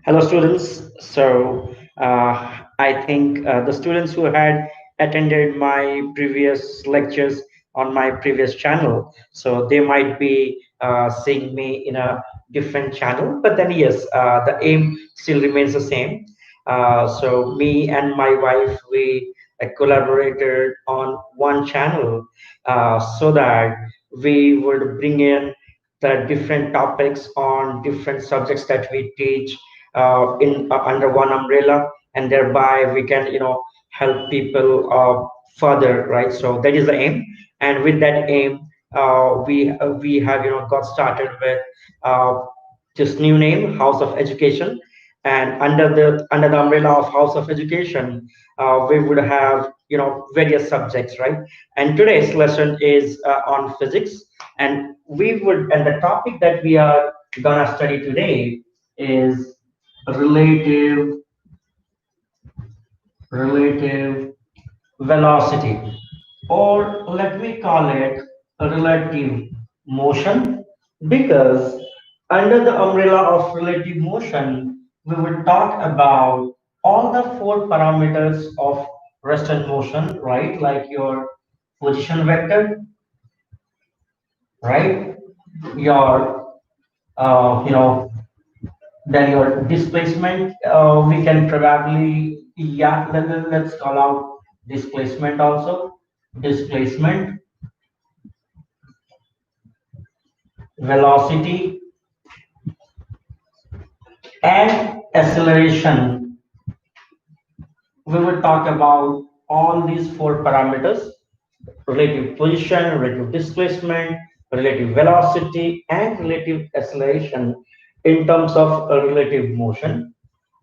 Hello, students. I think the students who had attended my previous lectures on my previous channel, so they might be seeing me in a different channel. But then, yes, the aim still remains the same. So, me and my wife, we collaborated on one channel so that we would bring in the different topics on different subjects that we teach in under one umbrella, and thereby we can help people further, right? So that is the aim, and with that aim, we have got started with uh, this new name, House of Education. And under the umbrella of House of Education, we would have various subjects, right? And today's lesson is on physics, and the topic that we are gonna study today is relative relative velocity, or let me call it relative motion, because under the umbrella of relative motion we will talk about all the four parameters of rest and motion, right? Like your position vector, right? Your you know then your displacement, we can probably, yeah, let's call out displacement also. Displacement, velocity, and acceleration. We will talk about all these four parameters: relative position, relative displacement, relative velocity, and relative acceleration in terms of relative motion.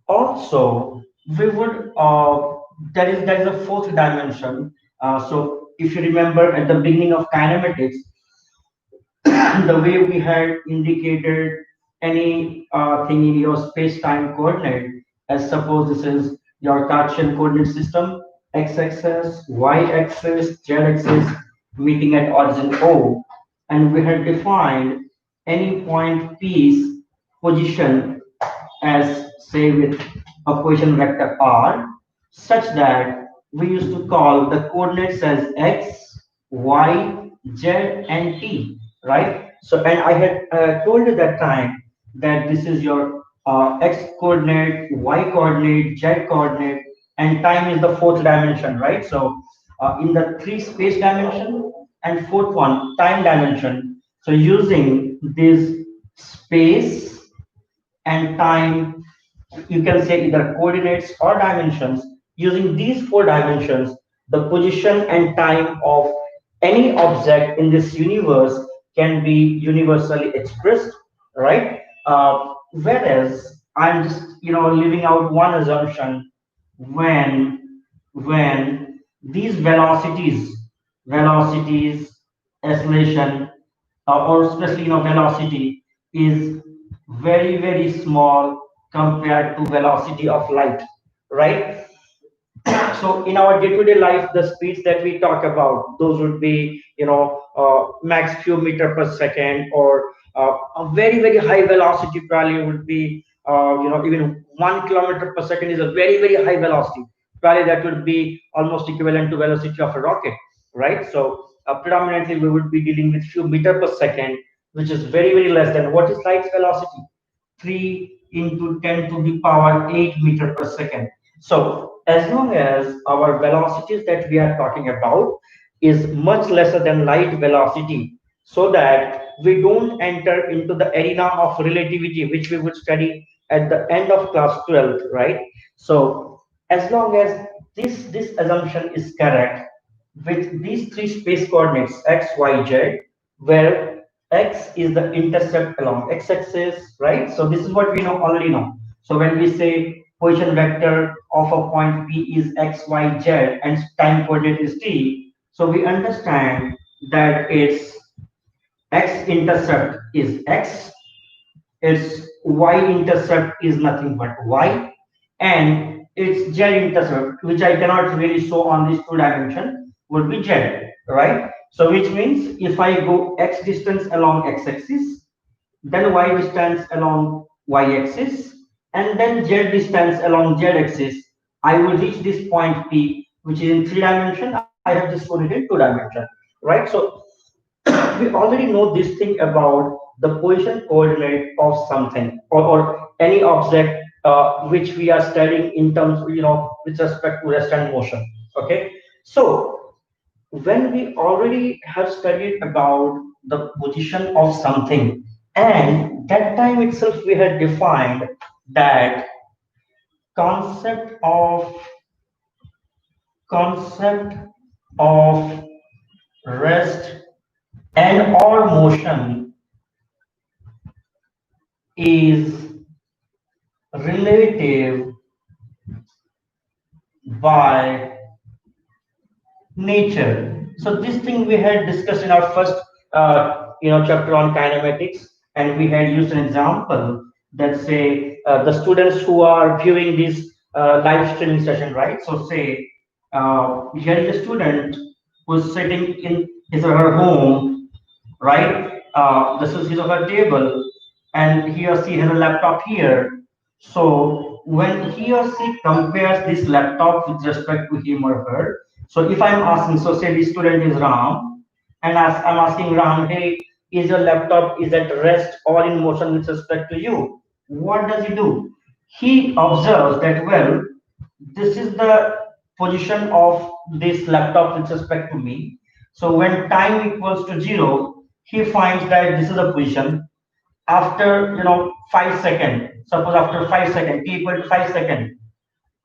Also, we would there is a fourth dimension. So if you remember at the beginning of kinematics, the way we had indicated any thing in your space-time coordinate, as suppose this is your Cartesian coordinate system, x-axis, y-axis, z-axis, meeting at origin O, and we had defined any point P's position as, say, with a position vector r, such that we used to call the coordinates as x, y, z, and t, right? So, and I had told you that time that this is your x coordinate, y coordinate, z coordinate, and time is the fourth dimension, right? So, in the three space dimension and fourth one time dimension. So, using this space and time, you can say either coordinates or dimensions. Using these four dimensions, the position and time of any object in this universe can be universally expressed, right? Whereas I'm just leaving out one assumption: when these velocities, acceleration, or especially velocity is very small compared to velocity of light, right? So in our day-to-day life, the speeds that we talk about, those would be max few meter per second, or a very high velocity probably would be even 1 kilometer per second is a very high velocity. Probably that would be almost equivalent to velocity of a rocket, right? So predominantly we would be dealing with few meter per second, which is very less than what is light's velocity. 3 into 10 to the power 8 meter per second. So as long as our velocities that we are talking about is much lesser than light velocity, so that we don't enter into the arena of relativity, which we would study at the end of class 12th, right? So as long as this assumption is correct, with these three space coordinates x, y, z, where x is the intercept along x-axis, right? So this is what we know already know. So when we say position vector of a point P is x, y, z, and time coordinate is t, so we understand that its x-intercept is x, its y-intercept is nothing but y, and its z-intercept, which I cannot really show on this two dimension, would be z, right? So which means if I go x distance along x-axis, then y distance along y-axis, and then z distance along z axis, I will reach this point P, which is in 3 dimension. I have just put it in 2 dimension, right? So we already know this thing about the position coordinate of something, or any object which we are studying in terms, with respect to rest and motion. Okay, so when we already have studied about the position of something, and that time itself we had defined that concept of concept of rest and or motion is relative by nature. So this thing we had discussed in our first, chapter on kinematics, and we had used an example that say the students who are viewing this live streaming session, right? So say here is a student who's sitting in his or her home, right? This is his or her table, and he or she has a laptop here. So when he or she compares this laptop with respect to him or her, so if I'm asking, so say the student is Ram, and I'm asking Ram, hey, is your laptop is at rest or in motion with respect to you? What does he do? He observes that, well, this is the position of this laptop with respect to me. So when time equals to 0, he finds that this is the position. After 5 seconds, suppose after 5 seconds, t equal to 5 seconds.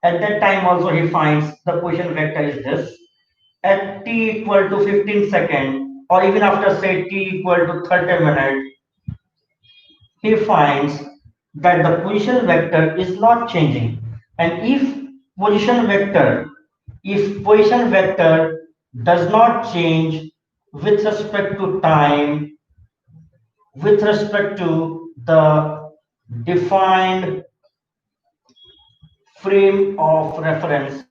At that time also he finds the position vector is this. At t equal to 15 seconds, or even after say t equal to 30 minutes, he finds that the position vector is not changing. And position vector, if position vector does not change with respect to time, with respect to the defined frame of reference,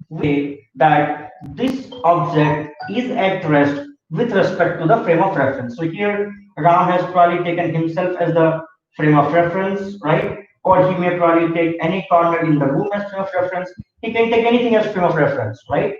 we say that this object is at rest with respect to the frame of reference. So here Ram has probably taken himself as the frame of reference, right? Or he may probably take any corner in the room as frame of reference. He can take anything as frame of reference, right?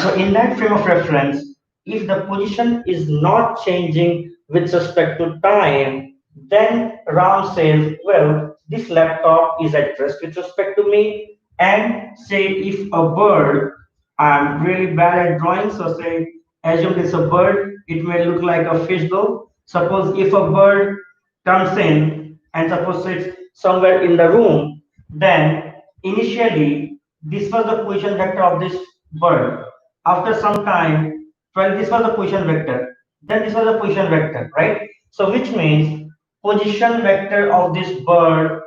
So in that frame of reference, if the position is not changing with respect to time, then Ram says, well, this laptop is at rest with respect to me. And say if a bird, I'm really bad at drawing, so say assume it's a bird, it may look like a fish though. Suppose if a bird comes in and suppose it's somewhere in the room, then initially this was the position vector of this bird. After some time, well, this was the position vector. Then this was the position vector, right? So which means position vector of this bird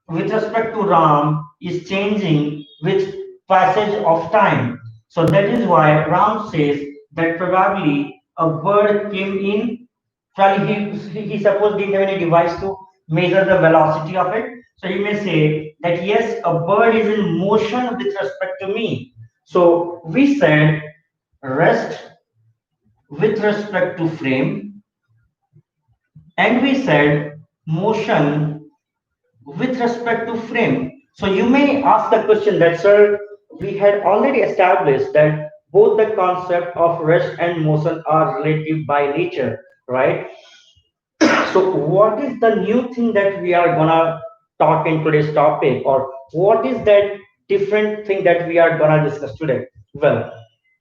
with respect to Ram is changing with passage of time. So that is why Ram says that probably a bird came in, probably he suppose didn't have any device to measure the velocity of it. So he may say that yes, a bird is in motion with respect to me. So we said rest with respect to frame, and we said motion with respect to frame. So you may ask the question that, sir, we had already established that both the concept of rest and motion are relative by nature, right? So what is the new thing that we are gonna talk in today's topic, or what is that different thing that we are gonna discuss today? Well,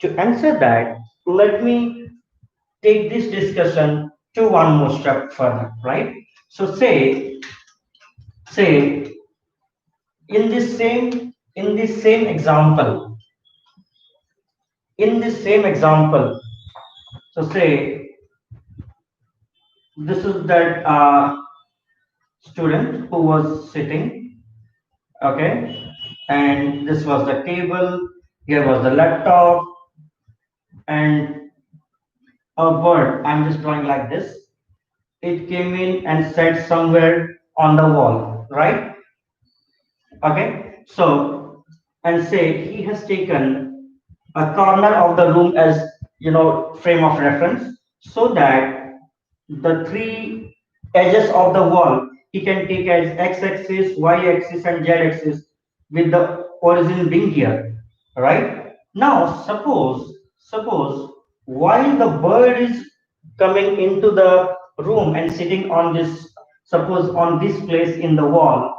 to answer that, let me take this discussion to one more step further, right? So say in this same example, in this same example, so say this is that student who was sitting, okay, and this was the table, here was the laptop, and a bird, I'm just drawing like this, it came in and sat somewhere on the wall, right? Okay, so and say he has taken a corner of the room as frame of reference, so that the three edges of the wall he can take as x-axis, y-axis, and z-axis with the origin being here, right? Now, suppose while the bird is coming into the room and sitting on this, suppose on this place in the wall,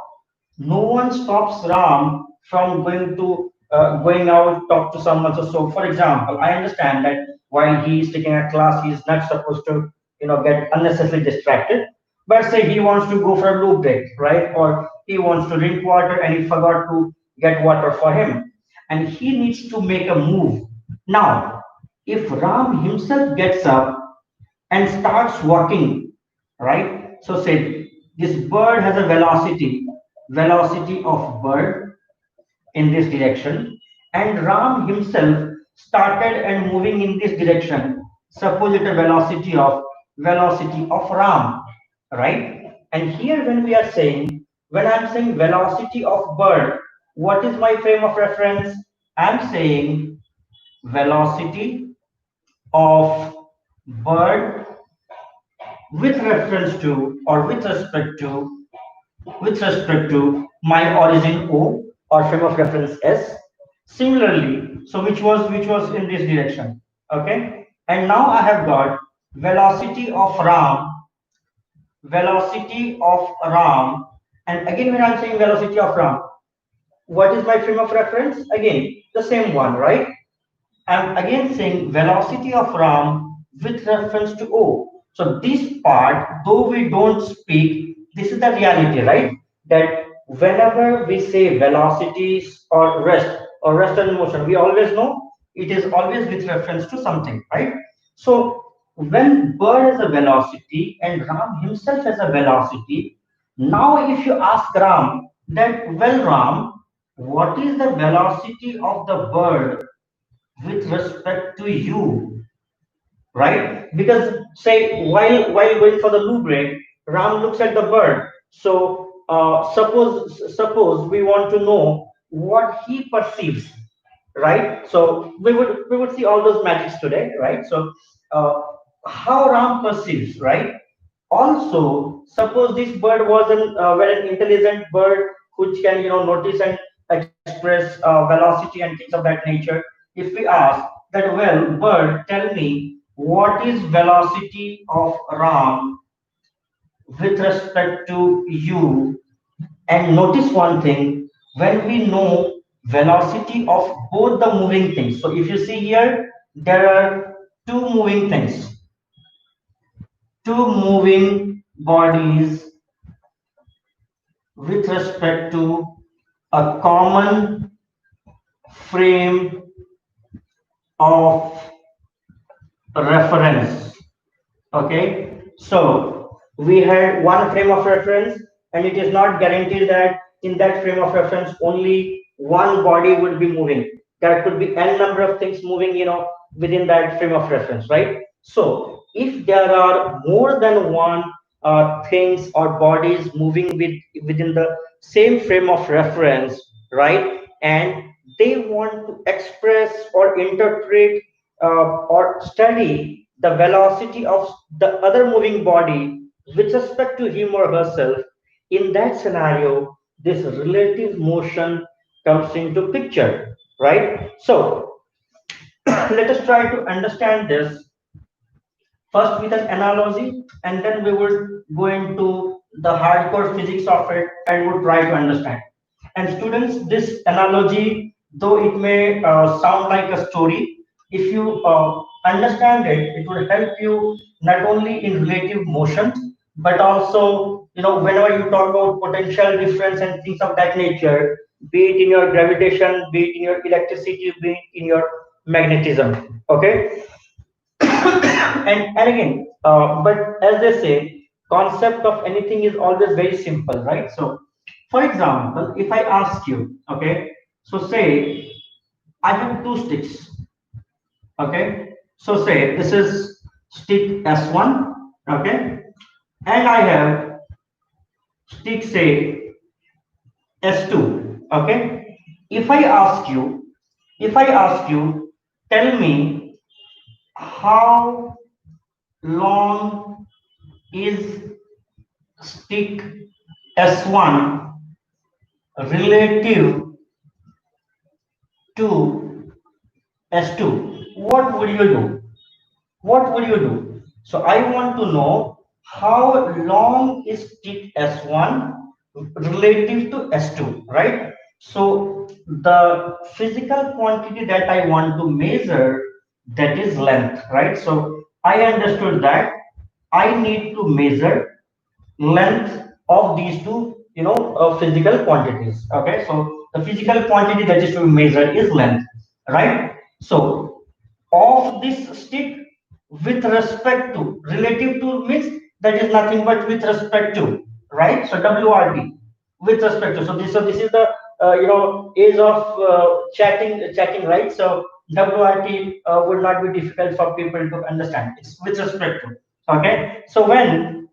no one stops Ram from going out talk to someone. So for example, I understand that while he is taking a class, he is not supposed to get unnecessarily distracted. But say he wants to go for a loop break, right? Or he wants to drink water and he forgot to get water for him, and he needs to make a move. Now, if Ram himself gets up and starts walking, right? So say this bird has a velocity of bird in this direction, and Ram himself started and moving in this direction. Suppose it a velocity of Ram, right? And here when I'm saying velocity of bird, what is my frame of reference? I'm saying velocity of bird with reference to or with respect to my origin O or frame of reference S. Similarly, so which was in this direction. Okay, and now I have got velocity of Ram, velocity of Ram, and again when I'm saying velocity of Ram, what is my frame of reference? Again, the same one, right? I'm again saying velocity of Ram with reference to O. So this part, though we don't speak, this is the reality, right? That whenever we say velocities or rest and motion, we always know it is always with reference to something, right? So when bird has a velocity and Ram himself has a velocity, now if you ask Ram that, well, Ram, what is the velocity of the bird with respect to you, right? Because say while going for the loo break, Ram looks at the bird. So suppose we want to know what he perceives, right? So we would see all those magics today, right? So uh, how Ram perceives, right? Also, suppose this bird was an intelligent bird which can notice and express velocity and things of that nature. If we ask that, well, bird, tell me what is velocity of Ram with respect to you, and notice one thing, when we know velocity of both the moving things. So if you see here, there are two moving things, two moving bodies with respect to a common frame of reference. Okay, so we had one frame of reference, and it is not guaranteed that in that frame of reference only one body would be moving. There could be n number of things moving within that frame of reference, right? So if there are more than one things or bodies moving within the same frame of reference, right, and they want to express or interpret or study the velocity of the other moving body with respect to him or herself, in that scenario, this relative motion comes into picture, right? So let us try to understand this first with an analogy, and then we would go into the hardcore physics of it and would try to understand. And students, this analogy, though it may sound like a story, if you understand it, it will help you not only in relative motion, but also, whenever you talk about potential difference and things of that nature, be it in your gravitation, be it in your electricity, be it in your magnetism. Okay, and again, but as they say, concept of anything is always very simple, right? So for example, if I ask you, okay, so say I have two sticks, okay, so say this is stick S1, okay, and I have stick, say, S2, okay. If I ask you tell me how long is stick S1 relative to S2, what would you do? What would you do? So I want to know how long is stick S1 relative to S2, right? So the physical quantity that I want to measure, that is length, right? So I understood that I need to measure length of these two, physical quantities. Okay, so the physical quantity that is to be measured is length, right? So of this stick with respect to, relative to means that is nothing but with respect to, right? So WRT with respect to. So this is the age of chatting, right? So WRT would not be difficult for people to understand. It's with respect to. Okay, so when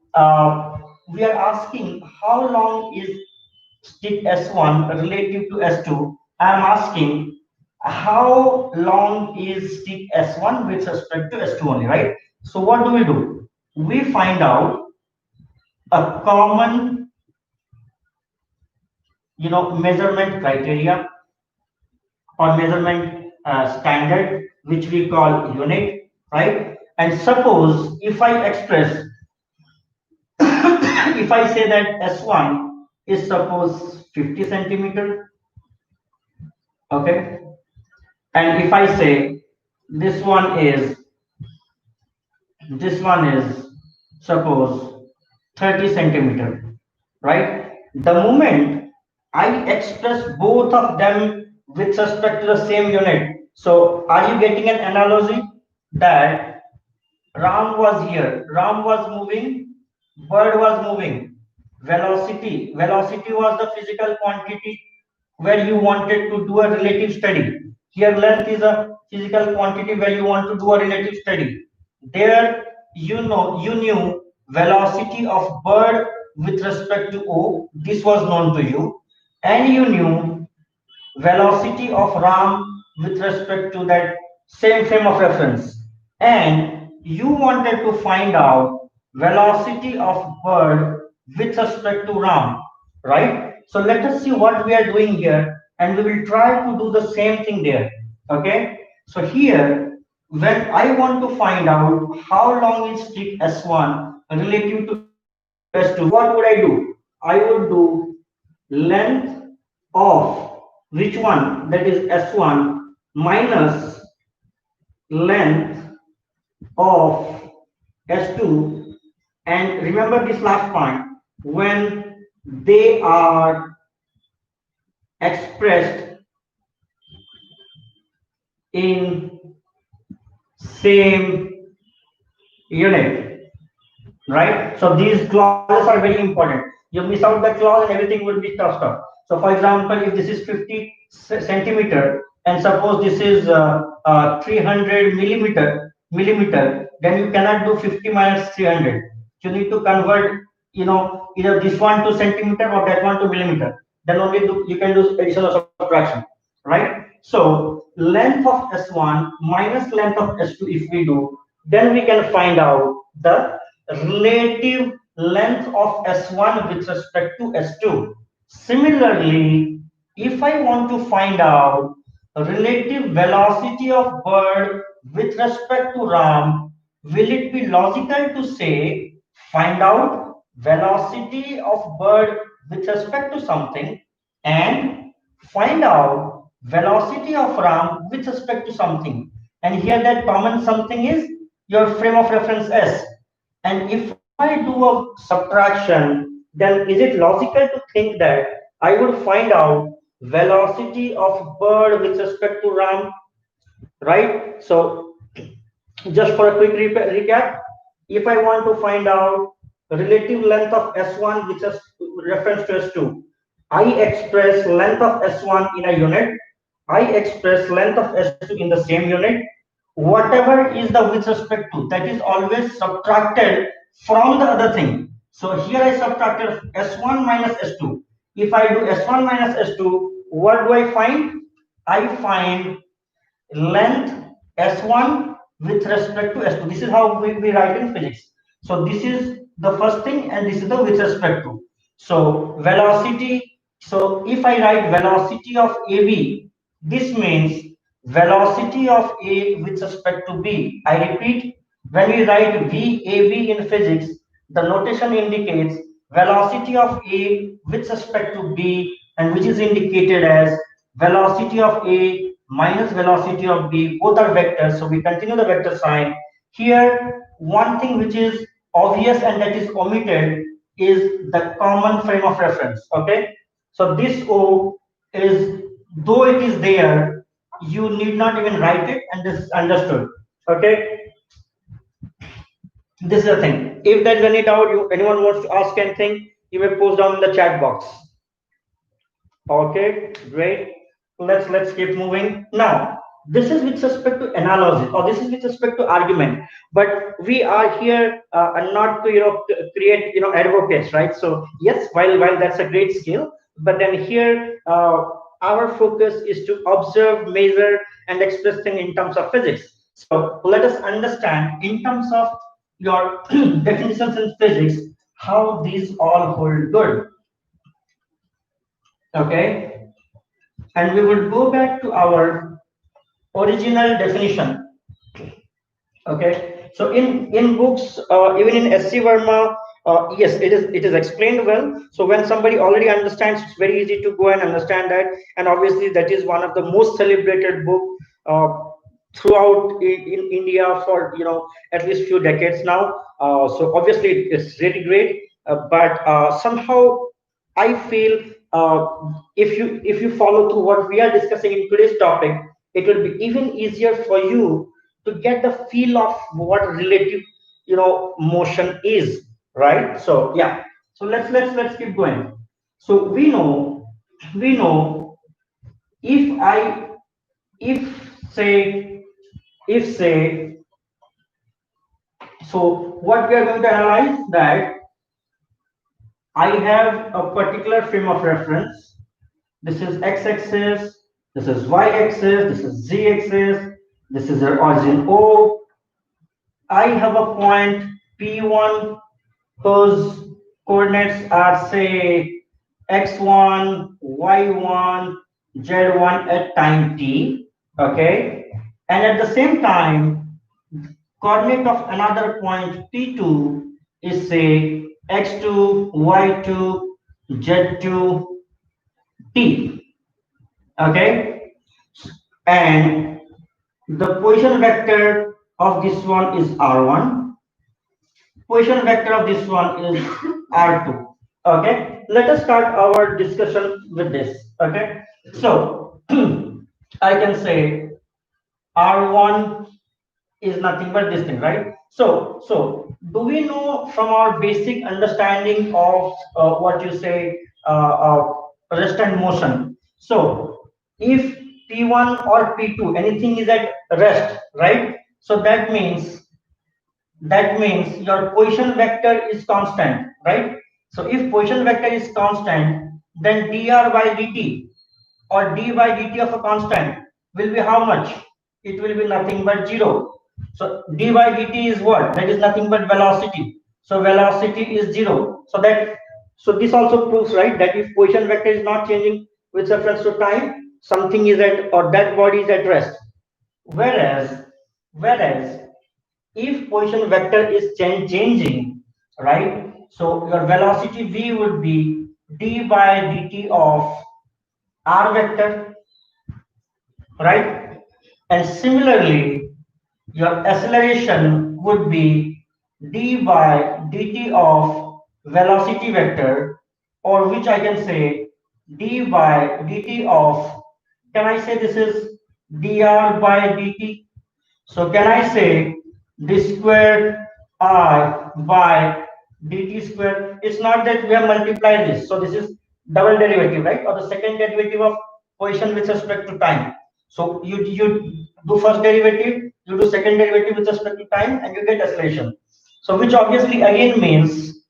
we are asking how long is stick S1 relative to S2, I am asking how long is stick S1 with respect to S2 only, right? So what do? We find out a common, measurement criteria or measurement standard, which we call unit, right? And suppose if I express, if I say that S1 is suppose 50 centimeter, okay, and if I say this one is this one is suppose 30 centimeter, right? The moment I express both of them with respect to the same unit, so are you getting an analogy that Ram was here, Ram was moving, bird was moving. Velocity was the physical quantity where you wanted to do a relative study. Here, length is a physical quantity where you want to do a relative study. There, you knew velocity of bird with respect to O. This was known to you, and you knew velocity of Ram with respect to that same frame of reference, and you wanted to find out velocity of bird with respect to Ram, right? So let us see what we are doing here, and we will try to do the same thing there. Okay, so here when I want to find out how long is stick S1 relative to S2, what would I do? I would do length of which one, that is S1 minus length of S2, and remember this last point, when they are expressed in same unit, right? So these clauses are very important. You miss out the clause and everything would be tough stuff. So for example, if this is 50 centimeter and suppose this is 300 millimeter, then you cannot do 50 minus 300. You need to convert, either this one to centimeter or that one to millimeter. Then only you can do addition or subtraction, right? So length of S1 minus length of S2, if we do, then we can find out the relative length of S1 with respect to S2. Similarly, if I want to find out relative velocity of bird with respect to Ram, will it be logical to say find out velocity of bird with respect to something and find out velocity of Ram with respect to something? And here that common something is your frame of reference S. And if I do a subtraction, then is it logical to think that I would find out velocity of bird with respect to Ram, right? So just for a quick recap, if I want to find out relative length of S1 which is reference to S2, I express length of S1 in a unit, I express length of S2 in the same unit. Whatever is the with respect to, that is always subtracted from the other thing. So here I subtracted S1 minus S2. If I do S1 minus S2, what do I find? I find length S1 with respect to S2. This is how we write in physics. So this is the first thing and this is the with respect to. So velocity, so if I write velocity of AB, this means velocity of A with respect to B. I repeat, when we write VAB in physics, the notation indicates velocity of A with respect to B, and which is indicated as velocity of A minus velocity of B. Both are vectors, so we continue the vector sign. Here, one thing which is obvious and that is omitted is the common frame of reference. Okay, so this O is, though it is there, you need not even write it, and this is understood. Okay, this is the thing. If there's any doubt, you anyone wants to ask anything, you may post down in the chat box. Okay, great. Let's keep moving. Now, this is with respect to analogy, or this is with respect to argument. But we are here and not to create advocates, right? So yes, while that's a great skill, but then here our focus is to observe, measure, and express things in terms of physics. So let us understand in terms of your definitions in physics how these all hold good. Okay, and we will go back to our original definition. Okay, so in books, even in SC Verma, yes, it is explained well. So when somebody already understands, it's very easy to go and understand that. And obviously that is one of the most celebrated book uh, throughout in India for at least few decades now. So obviously it's really great, but somehow I feel if you follow through what we are discussing in today's topic, it will be even easier for you to get the feel of what relative motion is, right? So yeah, so let's keep going. So we know if I if say if say so what we are going to analyze that I have a particular frame of reference. This is x-axis, this is y-axis, this is z-axis, this is the origin O. I have a point P1 whose coordinates are say x1, y1, z1 at time t. Okay, and at the same time, coordinate of another point P2 is say x2, y2, z2, t. Okay, and the position vector of this one is r1. Position vector of this one is r2. Okay, let us start our discussion with this. Okay, so I can say r1 is nothing but this thing, right? So do we know from our basic understanding of what you say rest and motion? So if P1 or P2 anything is at rest, right? So that means your position vector is constant, right? So if position vector is constant, then dr by dt or d by dt of a constant will be how much? It will be nothing but 0. So d by dt is what? That is nothing but velocity. So velocity is 0. So this also proves, right, that if position vector is not changing with reference to time, something is at, or that body is at rest. Whereas if position vector is changing, right? So your velocity v would be d by dt of r vector, right? And similarly, your acceleration would be d by dt of velocity vector, or which I can say d by dt of, can I say this is dr by dt? So can I say d squared r by dt square? It's not that we have multiplied this. So this is double derivative, right? Or the second derivative of position with respect to time. So you do first derivative, you do second derivative with respect to time, and you get acceleration. So which obviously again means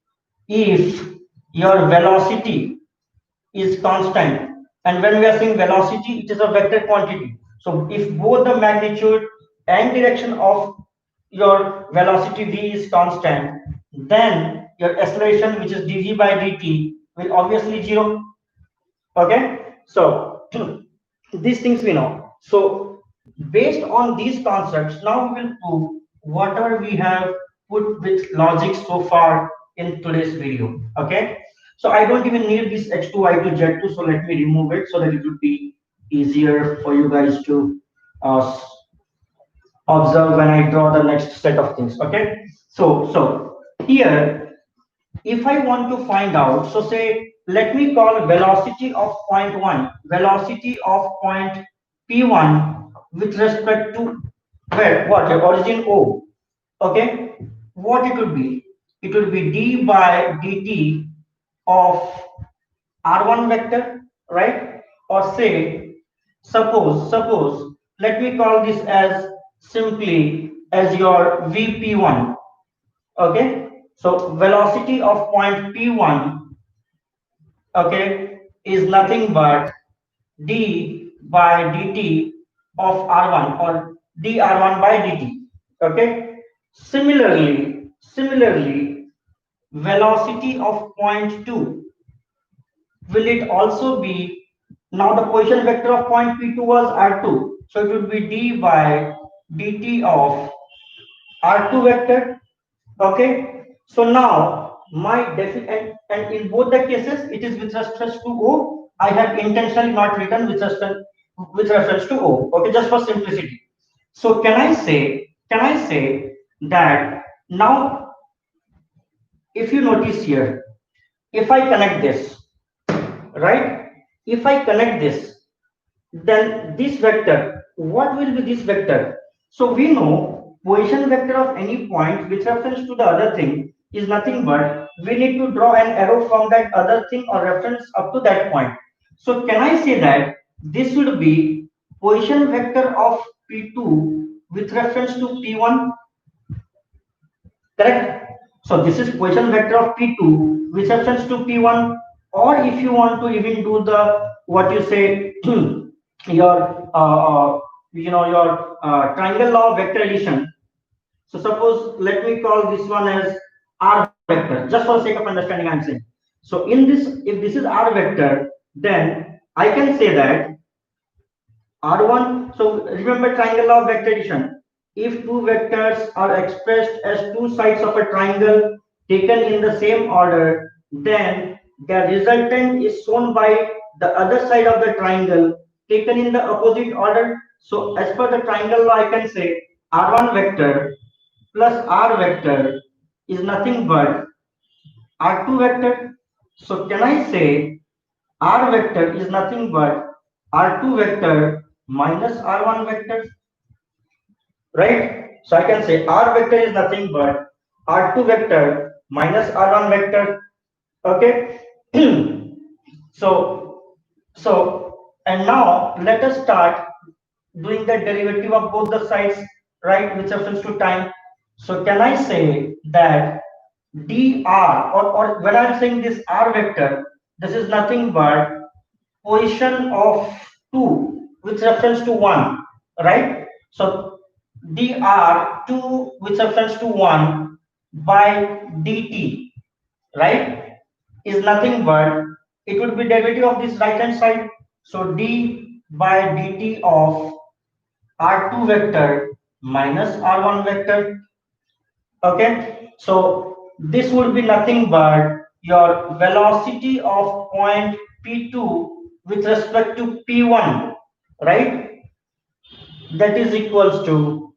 if your velocity is constant, and when we are saying velocity, it is a vector quantity. So if both the magnitude and direction of your velocity v is constant, then your acceleration, which is dv by dt, will obviously 0. Okay, so these things we know. So based on these concepts, now we will prove whatever we have put with logic so far in today's video. Okay, so I don't even need this h2 I2 z2, so let me remove it so that it would be easier for you guys to uh, observe when I draw the next set of things. Okay, so here, if I want to find out, so say, let me call velocity of point 1, velocity of point P1 with respect to where, what, origin O. Okay, what it would be? It would be d by dt of r1 vector, right? Or say, suppose, let me call this as simply as your VP1. Okay, so velocity of point P1, okay, is nothing but d by dt of r1 or dr1 by dt. Okay, similarly, velocity of point 2, will it also be, now the position vector of point P2 was r2, so it would be d by dt of r2 vector. Okay, so now my and in both the cases it is with reference to O. I have intentionally not written with reference to O. Okay, just for simplicity. So can I say that now, if you notice here, if I connect this, right? If I connect this, then this vector, what will be this vector? So we know position vector of any point with reference to the other thing is nothing but we need to draw an arrow from that other thing or reference up to that point. So can I say that this would be position vector of P2 with reference to P1? Correct? So this is position vector of P2 with reference to P1, or if you want to even do the what you say your triangle law of vector addition. So suppose let me call this one as R vector, just for the sake of understanding I'm saying. So in this, if this is R vector, then I can say that R1, so remember triangle law of vector addition. If two vectors are expressed as two sides of a triangle taken in the same order, then the resultant is shown by the other side of the triangle taken in the opposite order. So as per the triangle law, I can say R1 vector plus R vector is nothing but R2 vector. So can I say R vector is nothing but R2 vector minus R1 vector, right? So I can say R vector is nothing but R2 vector minus R1 vector. Okay. so and now let us start doing the derivative of both the sides, right, with reference to time. So can I say that dr, or when I'm saying this r vector, this is nothing but position of 2 with reference to 1, right? So dr2 with reference to 1 by dt, right, is nothing but it would be derivative of this right hand side. So d by dt of r2 vector minus r1 vector. Okay, so this would be nothing but your velocity of point P2 with respect to P1, right? That is equals to,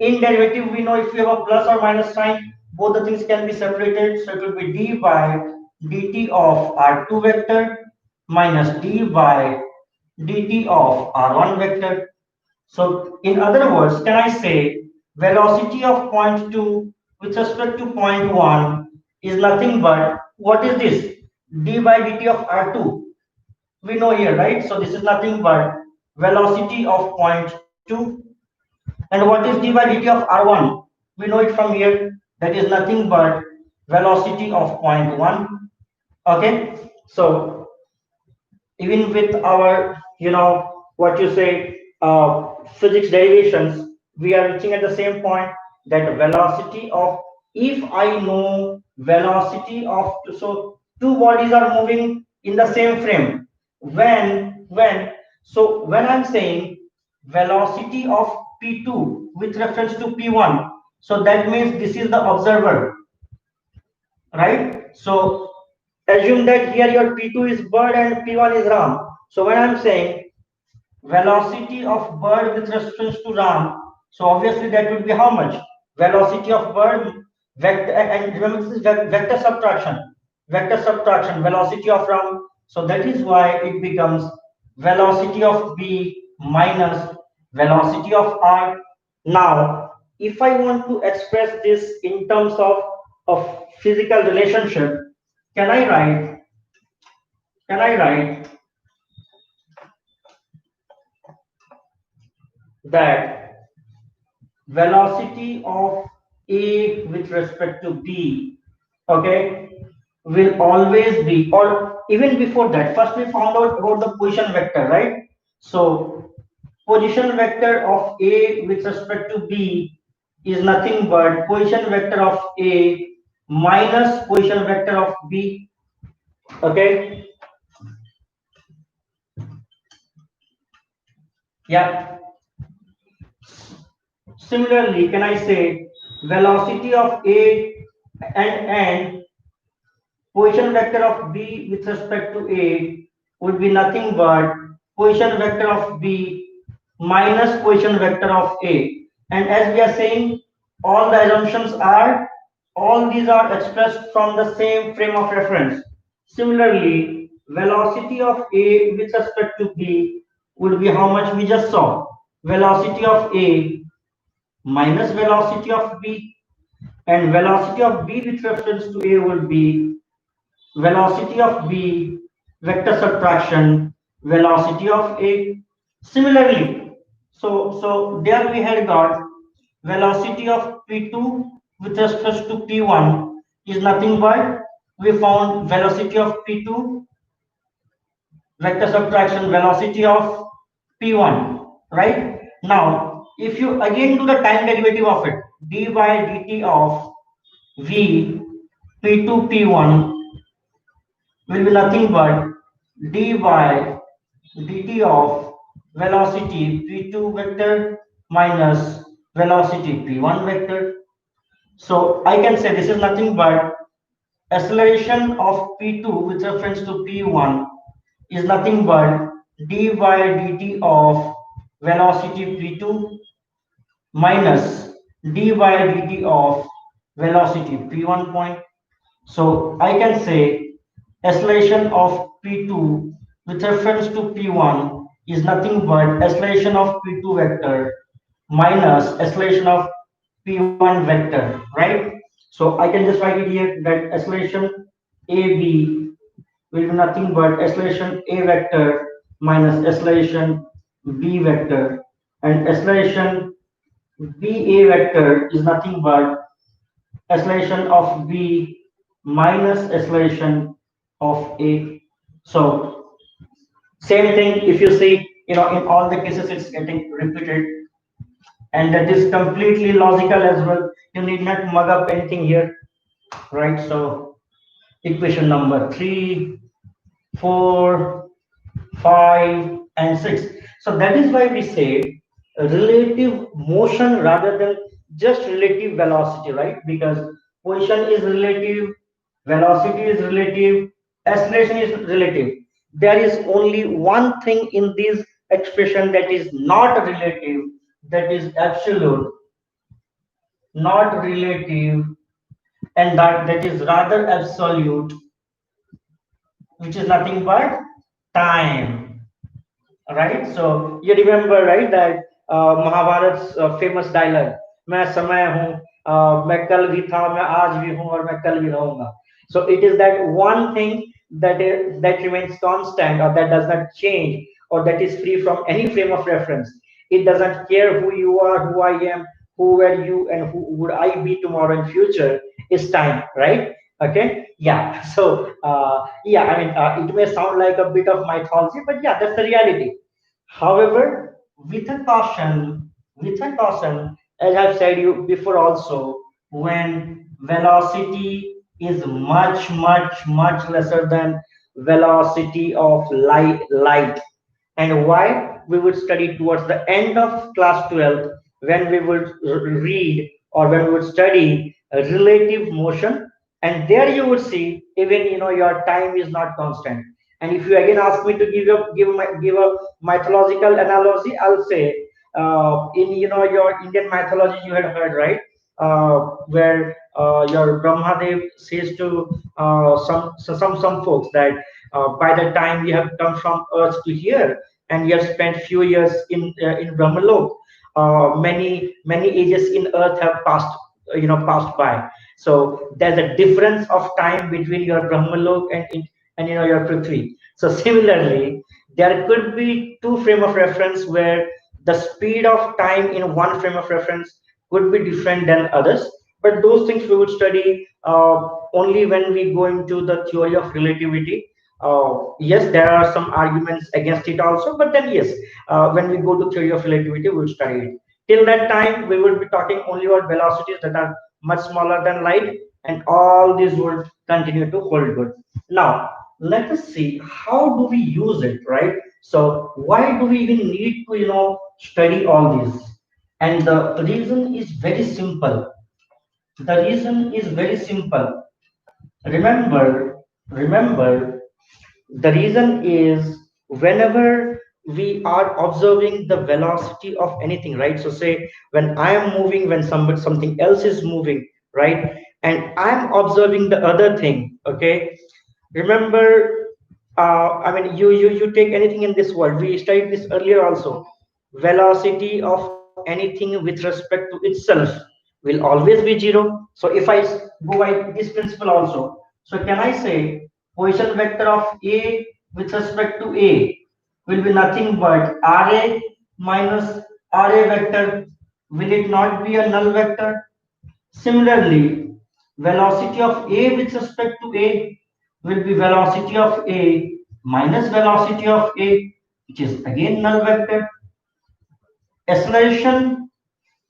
in derivative, we know if you have a plus or minus sign, both the things can be separated. So it will be d by dt of r2 vector minus d by dt of r1 vector. So in other words, can I say velocity of point 2 with respect to point 1 is nothing but, what is this? D by dt of r2. We know here, right? So this is nothing but velocity of point 2. And what is d by dt of r1? We know it from here. That is nothing but velocity of point 1. Okay. So even with our, what you say, physics derivations, we are reaching at the same point that velocity of, if I know velocity of, so two bodies are moving in the same frame. When I'm saying velocity of P2 with reference to P1, so that means this is the observer, right? So assume that here your P2 is bird and P1 is Ram. So when I'm saying velocity of bird with reference to Ram, so obviously that would be how much? Velocity of bird vector, and remember this is vector subtraction. Vector subtraction, velocity of Ram. So that is why it becomes velocity of B minus velocity of R. Now, if I want to express this in terms of physical relationship, can I write? Can I write that velocity of A with respect to B, okay, will always be, or even before that, first we found out about the position vector, right? So position vector of A with respect to B is nothing but position vector of A minus position vector of B, okay? Yeah. Similarly, can I say velocity of A and position vector of B with respect to A would be nothing but position vector of B minus position vector of A. And as we are saying, all the assumptions are, all these are expressed from the same frame of reference. Similarly, velocity of A with respect to B would be how much we just saw. Velocity of A minus velocity of B, and velocity of B with reference to A would be velocity of B vector subtraction velocity of A. Similarly, so there we had got velocity of P2 with respect to P1 is nothing but we found velocity of P2 vector subtraction velocity of P1, right? Now, if you again do the time derivative of it, d by dt of V P2 P1 will be nothing but d by dt of velocity P2 vector minus velocity P1 vector. So I can say this is nothing but acceleration of P2 with reference to P1 is nothing but d by dt of velocity P2 minus d by dt of velocity P1 point. So I can say acceleration of P2 with reference to P1 is nothing but acceleration of P2 vector minus acceleration of P1 vector, right? So I can just write it here that acceleration AB will be nothing but acceleration A vector minus acceleration B vector, and acceleration BA vector is nothing but acceleration of B minus acceleration of A. So same thing if you see, in all the cases it's getting repeated, and that is completely logical as well. You need not mug up anything here, right? So equation number 3, 4, 5, and 6. So that is why we say relative motion rather than just relative velocity, right? Because position is relative, velocity is relative, acceleration is relative. There is only one thing in this expression that is not relative, that is absolute, not relative, and that is rather absolute, which is nothing but time. Right? So you remember, right, that Mahabharat's famous dialogue, मैं समय हूँ, मैं कल भी था, मैं आज भी हूँ और मैं कल भी रहूंगा. So it is that one thing that remains constant, or that does not change, or that is free from any frame of reference. It doesn't care who you are, who I am, who were you, and who would I be tomorrow in future. Is time, right? Okay, yeah. So yeah, I mean, it may sound like a bit of mythology, but yeah, that's the reality. However, with a caution, as I've said you before also, when velocity is much lesser than velocity of light. And why we would study towards the end of class 12, when we would read, or when we would study relative motion, and there you would see, even your time is not constant. And if you again ask me to give a mythological analogy, I'll say, in your Indian mythology, you had heard, right? Where your Brahmadev says to some folks that, by the time you have come from earth to here, and you have spent few years in Brahmalok, many ages in earth have passed by. So there's a difference of time between your Brahmalok and your Prithvi. So similarly, there could be two frame of reference where the speed of time in one frame of reference could be different than others. But those things we would study only when we go into the theory of relativity. Yes, there are some arguments against it also, but then yes, when we go to theory of relativity, we'll study it. Till that time, we will be talking only about velocities that are much smaller than light, and all these would continue to hold good. Now, let us see how do we use it, right? So, why do we even need to, study all this? And the reason is very simple. The reason is very simple. Remember, remember, the reason is, whenever we are observing the velocity of anything, right? So say when I am moving, when something else is moving, right? And I'm observing the other thing, okay? Remember, I mean, you take anything in this world. We studied this earlier also. Velocity of anything with respect to itself will always be zero. So if I go by this principle also, so can I say position vector of A with respect to A will be nothing but RA minus RA vector? Will it not be a null vector? Similarly, velocity of A with respect to A will be velocity of A minus velocity of A, which is again null vector. Acceleration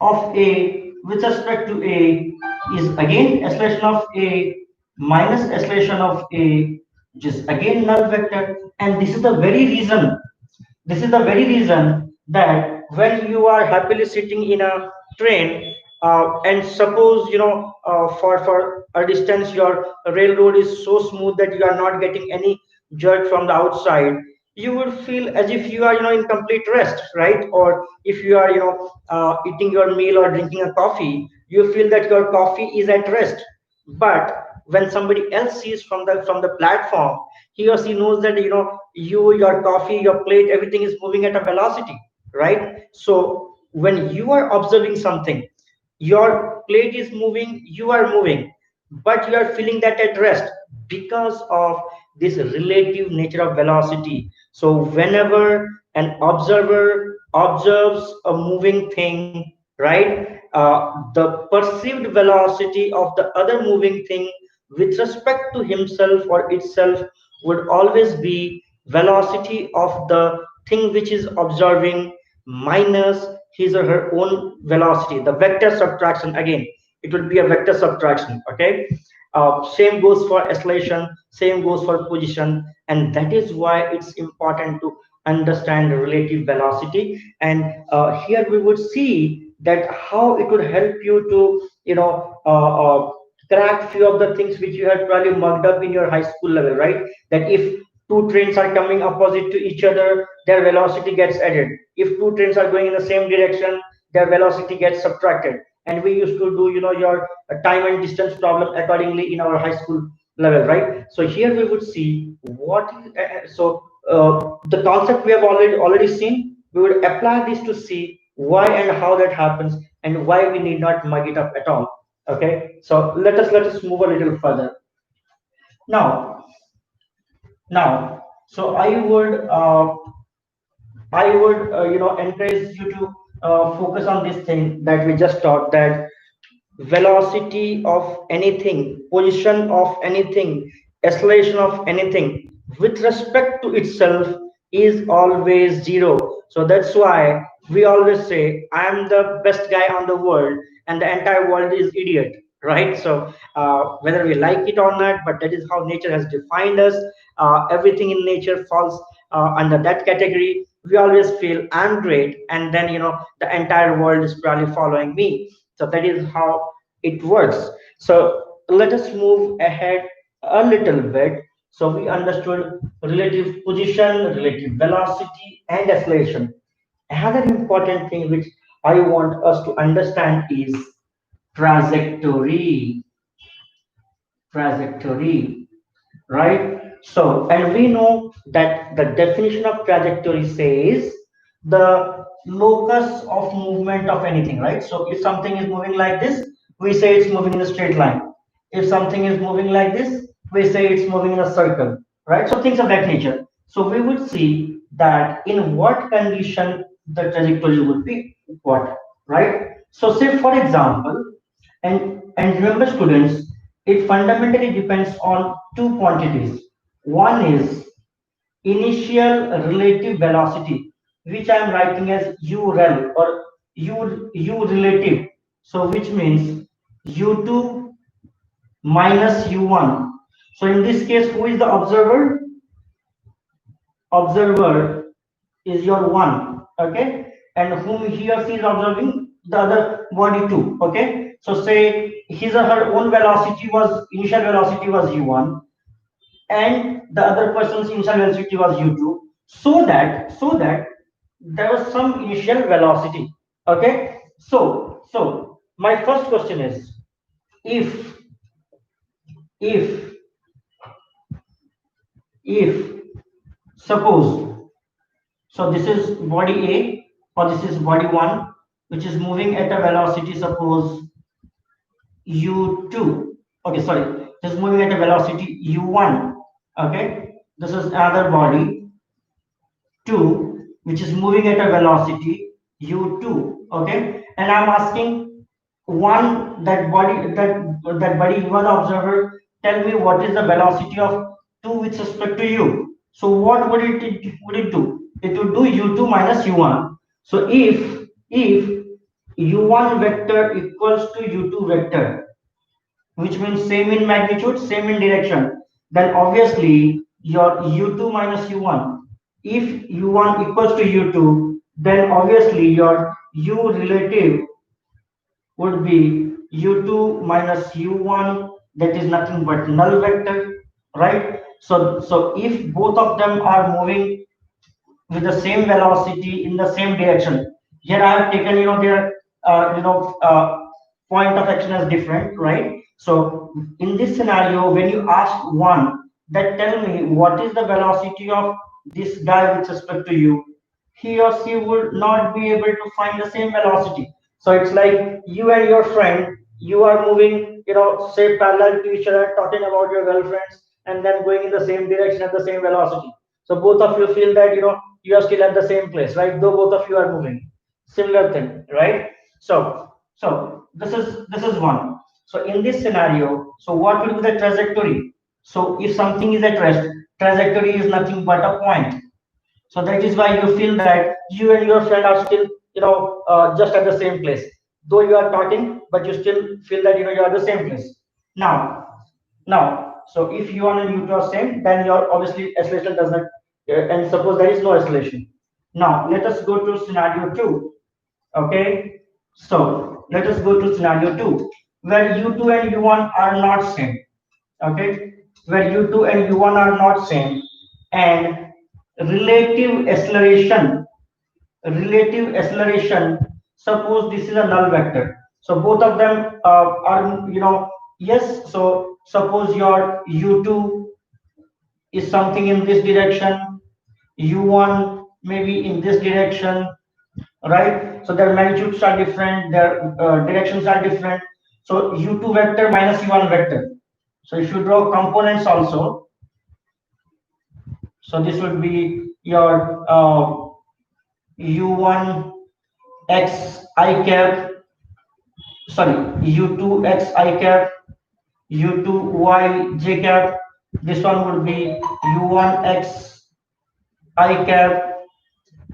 of A with respect to A is again acceleration of A minus acceleration of A, which is again null vector. And this is the very reason that when you are happily sitting in a train, and suppose for a distance your railroad is so smooth that you are not getting any jerk from the outside, you would feel as if you are in complete rest, right? Or if you are eating your meal or drinking a coffee, you feel that your coffee is at rest. But when somebody else sees from the platform, he or she knows that your coffee, your plate, everything is moving at a velocity, right? So when you are observing something, your plate is moving, you are moving, but you are feeling that at rest because of this relative nature of velocity. So whenever an observer observes a moving thing, right, the perceived velocity of the other moving thing with respect to himself or itself would always be velocity of the thing which is observing minus his or her own velocity. The vector subtraction, again, it will be a vector subtraction, okay? Same goes for acceleration, same goes for position, and that is why it's important to understand relative velocity. And here we would see that how it would help you to crack few of the things which you had probably mugged up in your high school level, right? That if two trains are coming opposite to each other, their velocity gets added. If two trains are going in the same direction, their velocity gets subtracted. And we used to do your time and distance problem accordingly in our high school level, right? So here we would see the concept we have already seen. We would apply this to see why and how that happens, and why we need not mug it up at all. Okay, so let us move a little further now. So I would encourage you to focus on this thing that we just taught, that velocity of anything, position of anything, acceleration of anything with respect to itself is always zero. So that's why we always say, I am the best guy on the world and the entire world is idiot, right? So whether we like it or not, but that is how nature has defined us. Everything in nature falls under that category. We always feel I'm great, and then the entire world is probably following me. So that is how it works. So let us move ahead a little bit. So we understood relative position, relative velocity, and acceleration. Another important thing which I want us to understand is trajectory. Trajectory, right? So, and we know that the definition of trajectory says the locus of movement of anything, right? So, if something is moving like this, we say it's moving in a straight line. If something is moving like this, we say it's moving in a circle, right? So, things of that nature. So, we would see that in what condition the trajectory would be what, right? So, say for example, and remember students, it fundamentally depends on two quantities. One is initial relative velocity, which I am writing as u rel or u relative. So which means u2 minus u1. So in this case, who is the observer? Observer is your one, okay, and whom he or she is observing, the other body two, okay. So say his or her own velocity was initial velocity was u1, and the other person's initial velocity was u2, so that there was some initial velocity, okay. So my first question is, if if if suppose, so this is body A or this is body 1, which is moving at a velocity, suppose u2. Okay, sorry, this is moving at a velocity u1. Okay, this is another body 2, which is moving at a velocity u2. Okay, and I'm asking one that body you are the observer. Tell me what is the velocity of 2 with respect to u. So what would it do? It would do u2 minus u1. So if u1 vector equals to u2 vector, which means same in magnitude, same in direction, then obviously your u2 minus u1. If u1 equals to u2, then obviously your u relative would be u2 minus u1, that is nothing but null vector, right? So if both of them are moving with the same velocity in the same direction. Here I have taken, their, point of action as different, right? So in this scenario, when you ask one, that tell me what is the velocity of this guy with respect to you, he or she would not be able to find the same velocity. So it's like you and your friend, you are moving, say parallel to each other, talking about your girlfriends, and then going in the same direction at the same velocity. So both of you feel that you are still at the same place, right? Though both of you are moving. Similar thing, right? So this is one. So in this scenario, so what will be the trajectory? So if something is at rest, trajectory is nothing but a point. So that is why you feel that you and your friend are still, just at the same place. Though you are talking, but you still feel that you are at the same place. Now, so if you and you two are same, then your obviously acceleration does not, and suppose there is no acceleration. Now let us go to scenario two. Okay, so let us go to scenario two, where u2 and u1 are not same. Okay, where u2 and u1 are not same, and relative acceleration relative acceleration, suppose this is a null vector, so both of them are, yes. So suppose your u2 is something in this direction, u1 maybe in this direction, right? So their magnitudes are different, their directions are different. So u2 vector minus u1 vector. So if you draw components also, so this would be your u1 x I cap, sorry, u2 x I cap, u2 y j cap. This one would be u1 x I cap,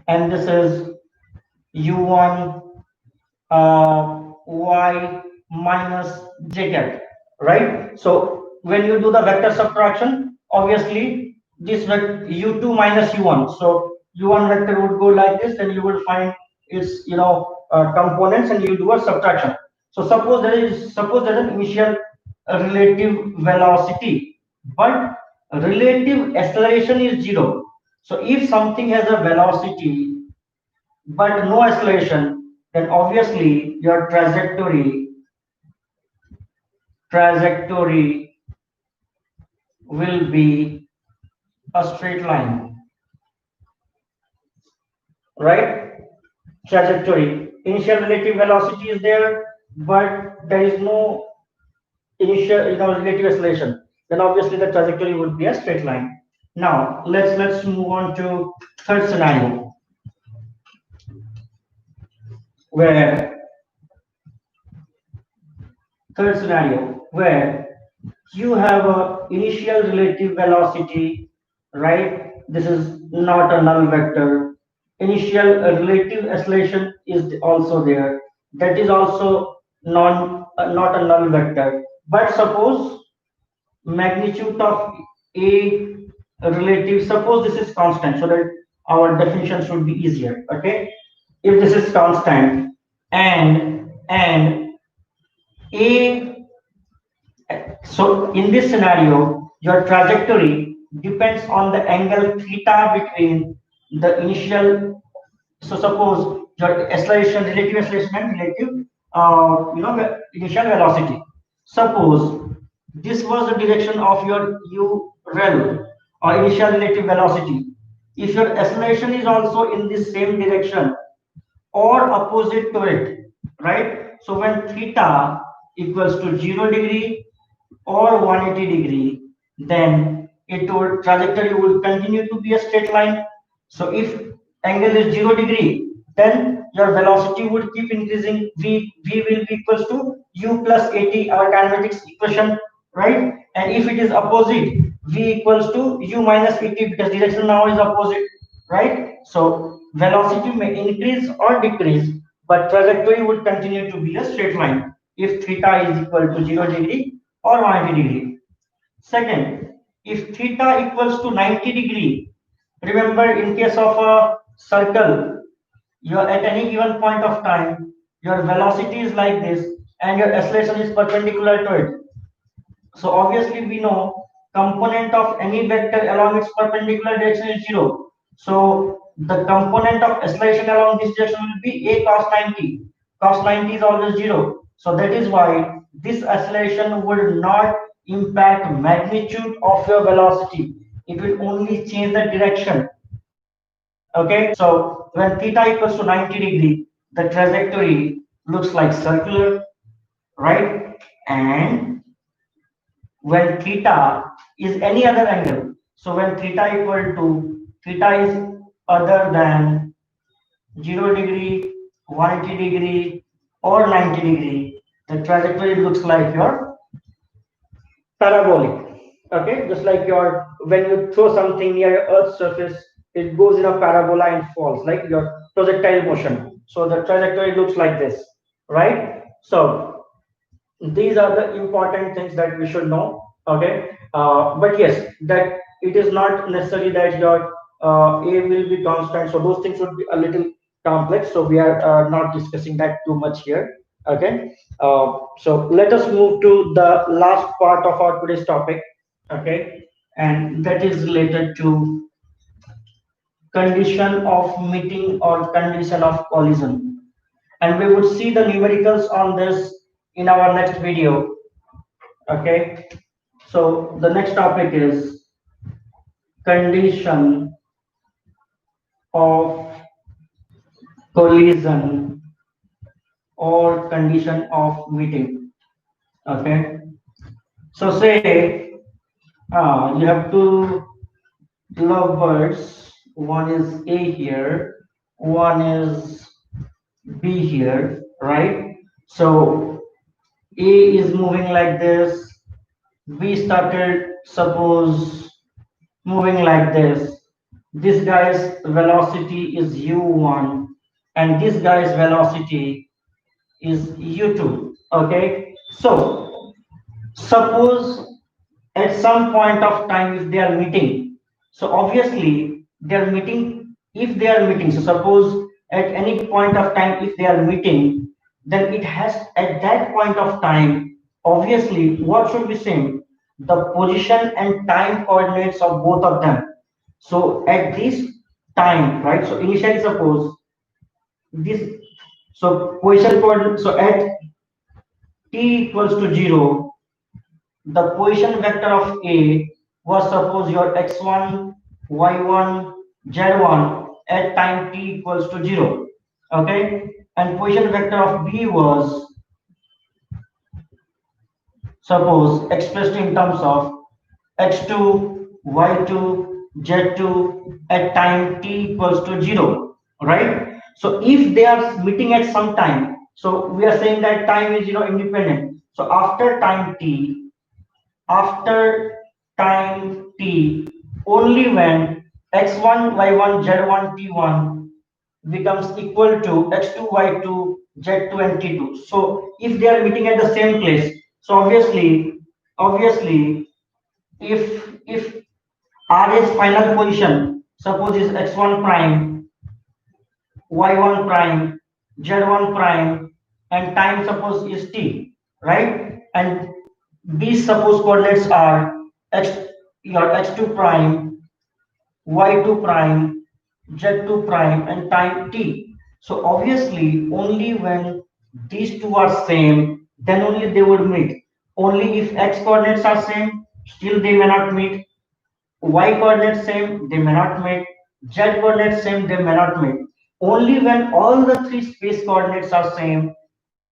and this is u1 y minus j cat, right? So when you do the vector subtraction, obviously this u2 minus u1. So u1 vector would go like this, then you will find its components, and you do a subtraction. So suppose there is an initial relative velocity, but relative acceleration is zero. So if something has a velocity but no acceleration, then obviously your trajectory will be a straight line, right? Trajectory. Initial relative velocity is there, but there is no initial, relative acceleration. Then obviously the trajectory would be a straight line. Now let's move on to third scenario, where where you have a initial relative velocity, right? This is not a null vector. Initial relative acceleration is also there. That is also not a null vector. But suppose magnitude of a relative, suppose this is constant, so that our definition should be easier. Okay, if this is constant, and a so in this scenario, your trajectory depends on the angle theta between the initial. So suppose your acceleration, relative acceleration, and relative, initial velocity. Suppose this was the direction of your u rel, or initial relative velocity. If your acceleration is also in the same direction or opposite to it, right? So when theta equals to 0 degree or 180 degree, then it would trajectory would continue to be a straight line. So if angle is 0 degree, then your velocity would keep increasing. V will be equals to u plus 80, our kinematics equation, right? And if it is opposite, v equals to u minus 80, because direction now is opposite, right? So velocity may increase or decrease, but trajectory would continue to be a straight line if theta is equal to 0 degree or 90 degree. Second, if theta equals to 90 degree, remember in case of a circle, you're at any given point of time, your velocity is like this and your acceleration is perpendicular to it. So obviously we know component of any vector along its perpendicular direction is zero. So the component of acceleration along this direction will be a cos 90. Cos 90 is always zero. So that is why this acceleration will not impact magnitude of your velocity. It will only change the direction. Okay, so when theta equals to 90 degree, the trajectory looks like circular, right? And when theta is any other angle, so when theta is other than 0 degree, 180 degree, or 90 degree, the trajectory looks like your parabolic. Okay, just like your when you throw something near Earth's surface, it goes in a parabola and falls, like your projectile motion. So the trajectory looks like this, right? So these are the important things that we should know. Okay, but yes, that it is not necessary that your a will be constant, so those things would be a little complex, so we are not discussing that too much here. Okay, so let us move to the last part of our today's topic. Okay, and that is related to condition of meeting or condition of collision, and we would see the numericals on this in our next video. Okay, so the next topic is condition of collision or condition of meeting. Okay, so say you have two lovebirds. One is A here, one is B here, right? So A is moving like this. B started, suppose, moving like this. This guy's velocity is u1 and this guy's velocity is u2. Okay, so suppose at some point of time if they are meeting, so obviously they are meeting. If they are meeting, so suppose at any point of time if they are meeting, then it has at that point of time, obviously what should be same, the position and time coordinates of both of them. So at this time, right, so initially suppose this, so position coordinate, so at t equals to 0, the position vector of A was suppose your x1, y1, z1 at time t equals to 0. Okay, and position vector of B was suppose expressed in terms of x2, y2, z2 at time t equals to 0, right? So if they are meeting at some time, so we are saying that time is independent. So after time t, only when x1, y1, z1, t1 becomes equal to x2, y2, z2, and t2. So if they are meeting at the same place, so obviously, if R's final position suppose is x1 prime, y1 prime, z1 prime, and time suppose is t, right? And these suppose coordinates are x, your x2 prime, y2 prime, z2 prime, and time t. So obviously, only when these two are same, then only they would meet. Only if x coordinates are same, still they may not meet. Y coordinates same, they may not meet. Z coordinates same, they may not meet. Only when all the three space coordinates are same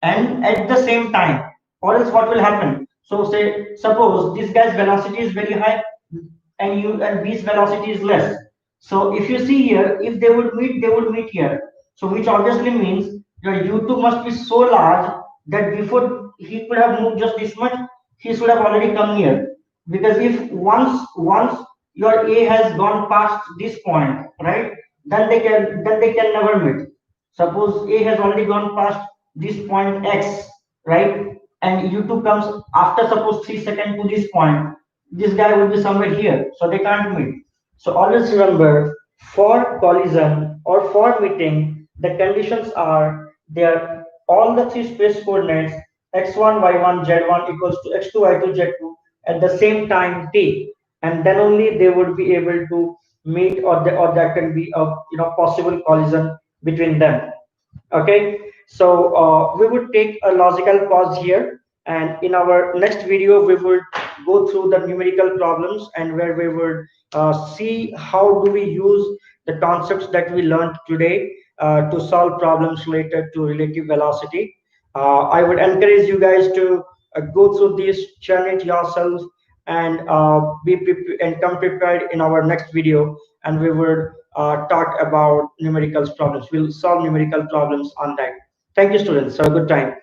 and at the same time, or else what will happen? So say suppose this guy's velocity is very high and B's velocity is less. So if you see here, if they would meet here. So which obviously means your U2 must be so large that before he could have moved just this much, he should have already come here. Because if once your A has gone past this point, right, then they can never meet. Suppose A has already gone past this point X, right, and U2 comes after suppose 3 seconds to this point, this guy will be somewhere here, so they can't meet. So always remember, for collision or for meeting, the conditions are there. All the three space coordinates x1, y1, z1 equals to x2, y2, z2 at the same time t, and then only they would be able to meet, or that can be a possible collision between them. Okay, so we would take a logical pause here, and in our next video we would go through the numerical problems, and where we would see how do we use the concepts that we learned today to solve problems related to relative velocity. I would encourage you guys to go through this, churn it yourselves, and and come prepared in our next video, and we will talk about numerical problems. We'll solve numerical problems on that. Thank you, students. Have a good time.